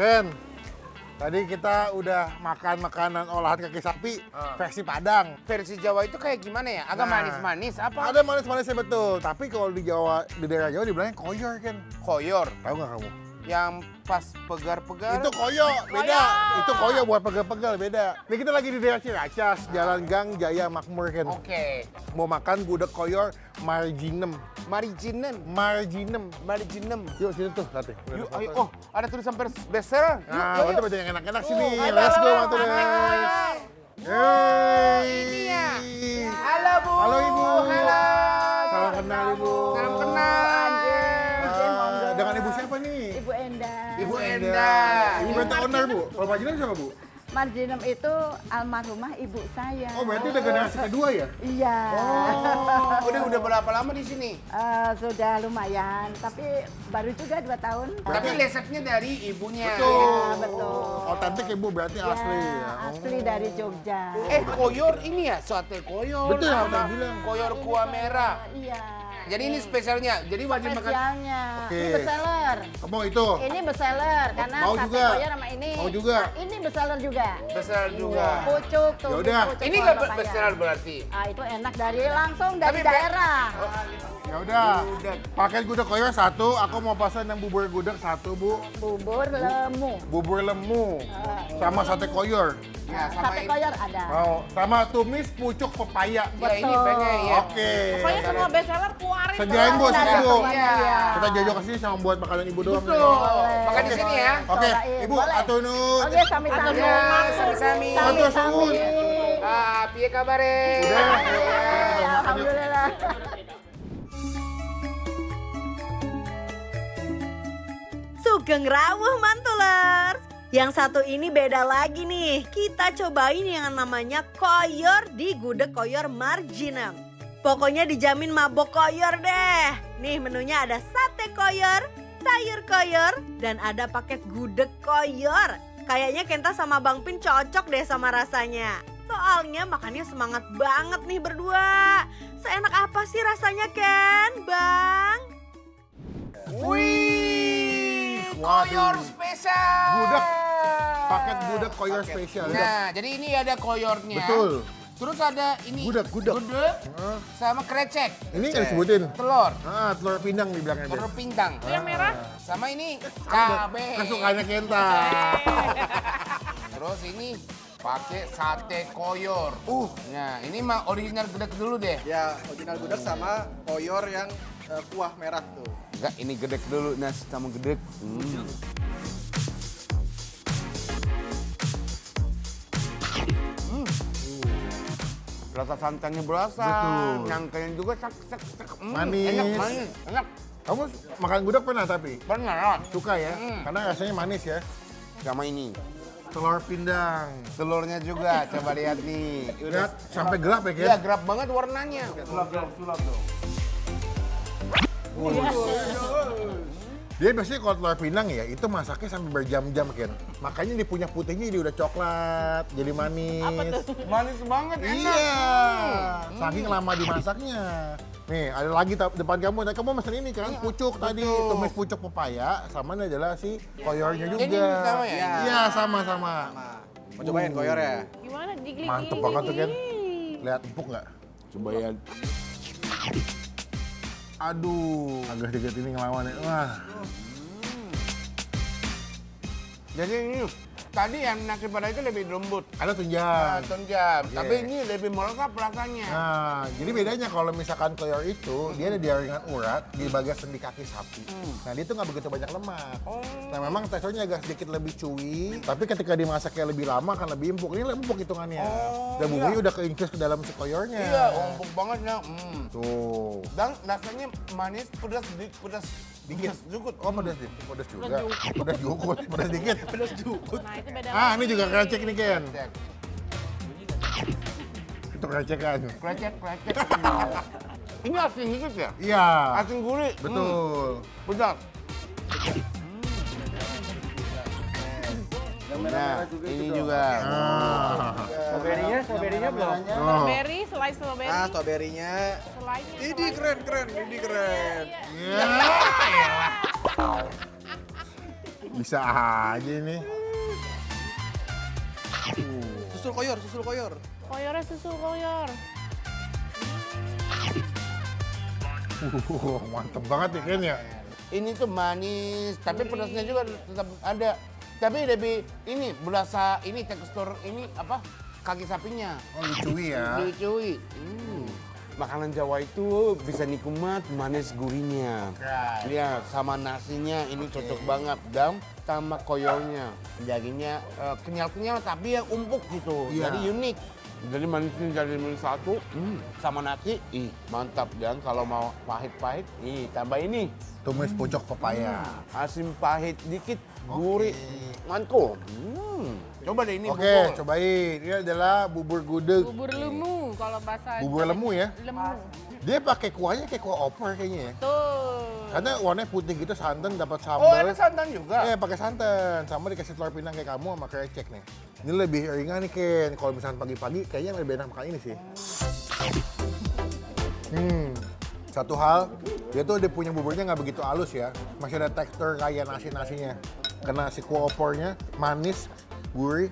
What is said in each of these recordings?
Ken, tadi kita udah makan makanan olahan kaki sapi versi Padang. Versi Jawa itu kayak gimana ya? Agak Nah, manis-manis apa? Ada manis-manisnya betul, tapi kalau di Jawa, di daerah Jawa dibilangnya koyor, Ken. Koyor. Tahu nggak kamu? Yang pas pegar-pegar. Itu koyo, beda. Itu koyo buat pegal-pegal, beda. Ini kita lagi di daerah Ciracas, Jalan Gang Jaya Makmur, Ken. Oke. Mau makan gudeg koyor marginem. Mariginen. Marginem. Mariginem. Yuk sini tuh, lihat. Yuk, ayo. Oh, ada tulisan bestseller. Nah, nanti baca yang enak-enak sini. ayo, Let's go, halo, Matu halo. Yeay. Ini ya. Halo, Bu. Halo, Ibu. Halo. Salam kenal, Ibu. Salam kenal, Anjir. Dengan Ibu siapa nih? Ibu Enda. Ibu Enda. Ibu Bento owner, Bu. Kalau Marginem siapa, Bu? Marginem itu almarhumah ibu saya. Oh, berarti udah generasi kedua ya? Iya. Oh, udah berapa lama di sini? Sudah lumayan, tapi baru juga 2 tahun. Tapi resepnya dari ibunya. Betul. Ya, betul. Otentik Ibu, berarti Ya, asli ya. asli dari Jogja. Koyor ini ya, sate koyor. Betul, sama apa bilang. koyor kuah merah. Iya. Jadi ini spesialnya. Jadi wajib makan. Spesialnya. Oke. Ini bestseller. Kamu itu? Ini bestseller karena Mau sate juga? koyor sama ini. Mau juga? Nah, ini bestseller juga. Besar juga. Pucuk tuh. Yaudah. pucuk Ini kuah nggak papaya. besar berarti. Ah, itu enak dari langsung dari Tapi, daerah. Ya udah. Paket gudeg koyor 1, aku mau pesan yang bubur gudeg 1, Bu. Bubur lemu. Bubur lemu sama sate koyor. Ya, sama Sate ini. koyor ada. Mau sama tumis pucuk pepaya. Ya ini pengen ya. Oke. Pokoknya semua bestseller keluarin. Sediain, Bu, Ada sini, Bu. semuanya, iya. Kita jajak ke sini sama buat makanan Ibu doang. nih. Tuh, makan di sini ya. Oke, Cobain, Ibu, boleh. atur nun. Oke, sami-sami. Ya, sami-sami. Matur suwun. Ah, piye kabare? Udah. Ya, alhamdulillah. Sugeng rawuh mantulers. Yang satu ini beda lagi nih. Kita cobain yang namanya koyor di gudeg koyor Marginem. Pokoknya dijamin mabok koyor deh. Nih menunya ada sate koyor, sayur koyor, dan ada paket gudeg koyor. Kayaknya Kenta sama Bang Pin cocok deh sama rasanya. Soalnya makannya semangat banget nih berdua. Seenak apa sih rasanya Ken, Bang? Wih, Waduh. koyor spesial. Gudeg. Paket gudeg koyor spesial. Nah, jadi ini ada koyornya. Betul. Terus ada ini Gudeg. sama krecek, Ini yang disebutin. telur, Telur pindang dibilangnya. telur pindang. Yang merah. Sama ini cabe. Kesukaannya Kenta. Terus ini pakai sate koyor. Nah, ini mah original gudeg dulu deh. Ya, original gudeg sama koyor yang kuah merah tuh. Enggak, ini gudeg dulu, nasi sama gudeg. Rasa santannya berasa, Betul. nyangkanya juga sak. Manis. Enak, manis, enak. Kamu makan gudeg pernah tapi? Benar. Suka ya? Karena rasanya manis ya. Sama ini. Telur pindang. Telurnya juga, coba lihat nih. Lihat sampai gelap ya, Ken? Iya, gelap banget warnanya. Dia biasanya kalau telur pinang ya, itu masaknya sampai berjam-jam, Ken. Makanya dia punya putihnya jadi udah coklat, jadi manis. Apa tuh? Manis banget, enak. Iya, saking lama dimasaknya. Nih, ada lagi depan kamu. Tadi kamu mesen ini kan, pucuk tadi. Tumis pucuk pepaya, sama ini adalah si koyornya juga. Ini sama ya? Iya, sama-sama. Mau cobain koyor ya? Gimana digigit? Mantep banget tuh, Ken. Lihat empuk nggak? Coba ya. Aduh, agak sedikit ini ngelawan ya. Wah, Jadi ini tadi yang nasi padang itu lebih lembut. ada tunjang. Tunjam. Tapi ini lebih melengkap rasanya. Nah, jadi bedanya kalau misalkan koyor itu, dia ada di jaringan urat di bagian sendi kaki sapi. Nah, dia tuh nggak begitu banyak lemak. Nah, memang teksturnya agak sedikit lebih chewy, tapi ketika dimasaknya lebih lama akan lebih empuk. Ini empuk hitungannya. Dan bumbunya udah keinfus ke dalam si koyornya. Iya, empuk banget ya. Tuh. Dan rasanya manis, pedas dikit jukut. Oh, pedas dikit. Pedas juga. Pedas jukut. Pedas dikit. Pedas jukut. Nah itu beda. Ah, ini juga krecek nih, Ken. Itu krecekan. Krecek. Ini asin dikit ya? Iya. Asin gurih. Betul. Pedas. Nah, ini juga. Ah. Strawberry-nya belum? Strawberry, slice strawberry. Ah, strawberry-nya. Slice-nya. Ini keren. Iya. Bisa aja ini. Susul koyor, susul koyor. Koyornya susul koyor. Mantep banget ya Ken ya. Ini tuh manis, tapi pedasnya juga tetap ada. Tapi lebih ini berasa ini tekstur ini apa? Kaki sapinya. Oh lucu ya. Cuy. Makanan Jawa itu bisa nikmat, manis gurihnya. Right. Ya, sama nasinya ini cocok banget. Dan sama koyornya. Dagingnya kenyal-kenyal tapi yang empuk gitu. Iya. Jadi unik. Jadi manisnya jadi manis satu, sama nasi, mantap. Dan kalau mau pahit-pahit, tambah ini. Tumis pucuk pepaya. Asin pahit dikit, gurih, mantul. Coba deh ini Oke, bubur. cobain. Ini adalah bubur gudeg. Bubur lemu kalau bahasa Bubur lemu ya? Lemu. Dia pakai kuahnya kayak kuah opor kayaknya ya. Tuh. Karena warnanya putih gitu, santan dapat Oh, sambal. ada santan juga? Iya, pakai santan. Sama dikasih telur pinang kayak kamu sama krecek nih. Ini lebih ringan nih Ken. Kalau misalnya pagi-pagi kayaknya lebih enak makan ini sih. Satu hal, dia tuh punya buburnya nggak begitu halus ya. Masih ada tekstur kayak nasi-nasinya. Kena si kuah opornya, manis, gurih.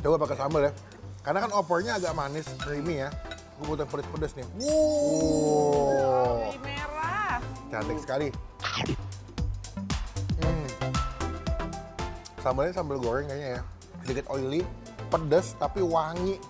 Coba pakai sambal ya. Karena kan opornya agak manis, creamy ya. Gue butuh pedes-pedes nih. Wow. Ini merah. Cantik sekali. Sambalnya sambal goreng kayaknya ya. Sedikit oily, pedas tapi wangi.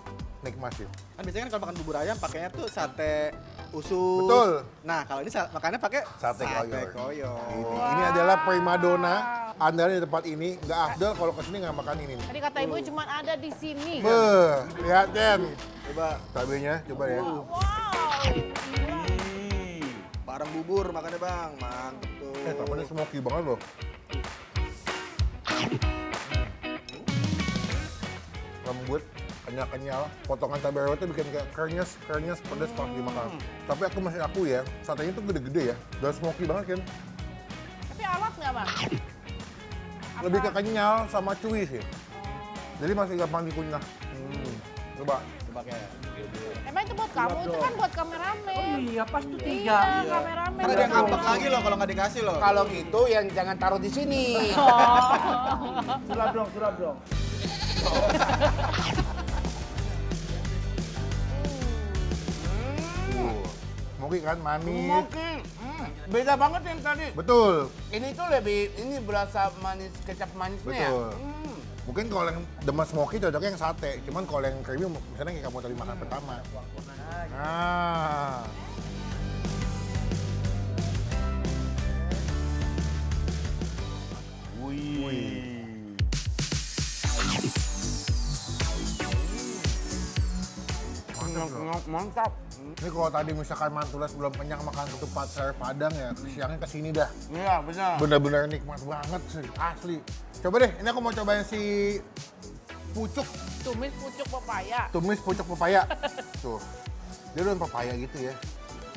Nikmat sih. Kan biasanya kan kalau makan bubur ayam pakainya tuh sate usus. Betul. Nah, kalau ini makannya pakai Sate koyor. koyor. Ini adalah primadona andalan di tempat ini. Nggak afdal kalau kesini nggak makan ini nih. Tadi kata ibu cuma ada di sini. Beuh, lihat Ken. Coba Cabenya, coba ya. Wow. parang bubur makannya Bang. Mantap tuh. Tapi smoky banget loh. Lembut, kenyal-kenyal, potongan cabai rawitnya bikin kayak kenyes, pedas pas dimakan. Tapi aku masih ya, satenya tuh gede-gede ya, dan smoky banget kan. Tapi alot nggak bang? Lebih ke kenyal sama chewy sih. Jadi masih gampang dikunyah. Coba. Pakai. Emang itu buat kamu, itu kan buat kameramen. Iya, pas tuh Iya, 3. kameramen. Kan ada yang ngambek lagi loh kalau nggak dikasih loh. Kalau gitu yang jangan taruh di sini. Sulap dong. Smoky kan, manis. Smoky. Beda banget yang tadi. Betul. Ini tuh ini berasa manis, kecap manisnya. Betul. Mungkin kalau yang demen smoky cocoknya yang sate. Cuman kalau yang creamy misalnya kayak kamu tadi makan pertama. Nah. Mantap. Ini kalau tadi misalkan Mantulas belum kenyang makan ketupat sayur Padang ya, siangnya kesini dah. Iya, benar. Bener-bener nikmat banget sih, asli. Coba deh, ini aku mau cobain si pucuk, Tumis pucuk pepaya. tumis pucuk pepaya. Tuh, dia udah pepaya gitu ya.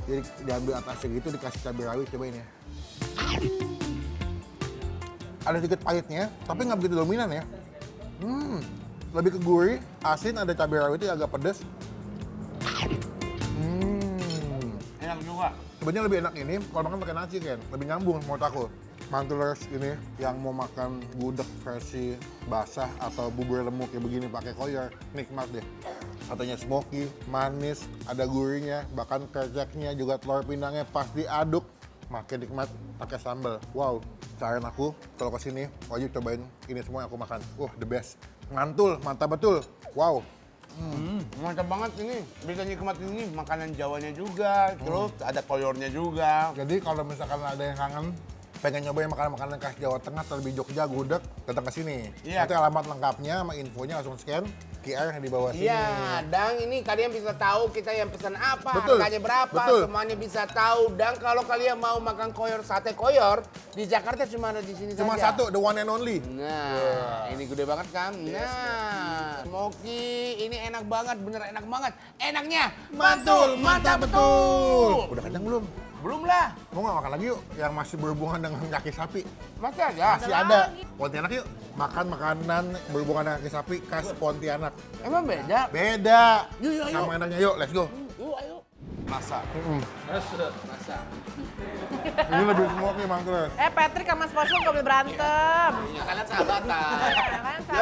Jadi diambil atasnya gitu, dikasih cabai rawit, cobain ya. Ada sedikit pahitnya, tapi nggak begitu dominan ya. Lebih ke gurih, asin, ada cabai rawitnya agak pedas. Enak juga. Sebenarnya lebih enak ini kalau makan pakai nasi kan, lebih nyambung menurut aku. Mantulers ini yang mau makan gudeg versi basah atau bubur lemu kayak begini pakai koyor, nikmat deh. Katanya smoky, manis, ada gurihnya, bahkan kreceknya juga telur pinangnya pas diaduk makin nikmat pakai sambal. Wow, saran aku kalau kesini wajib cobain ini semua yang aku makan. The best. Ngantul, mantap betul. Wow. Mantap banget ini. Bisa nikmatin ini makanan Jawanya juga, terus ada koyornya juga. Jadi kalau misalkan ada yang kangen, pengen nyobain makanan-makanan khas Jawa Tengah terlebih Jogja, gudeg, datang ke sini. Iya. Nanti alamat lengkapnya sama infonya langsung scan QR yang di bawah sini. Iya, dan ini kalian bisa tahu kita yang pesan apa, Betul, harganya berapa, betul. semuanya bisa tahu. Dan kalau kalian mau makan koyor, sate koyor, di Jakarta cuma ada di sini Cuma saja. satu, the one and only. Nah, ini gede banget kan? Nah, smoky, ini enak banget, bener enak banget. Enaknya mantul, mantap betul. Udah kenyang belum? Belum lah, Mau nggak makan lagi yuk yang masih berhubungan dengan kaki sapi? masih ada. Masih ada. Pontianak yuk, makan makanan berhubungan dengan kaki sapi khas Pontianak. Emang beda? Beda. Yuk, yuk, Sama enaknya yuk, let's go. Yuk, ayo. Masa. Masa. Ini lebih smoky mangkles. Patrick sama SpongeBob gak boleh berantem. Ya kalian sahabatan. Kan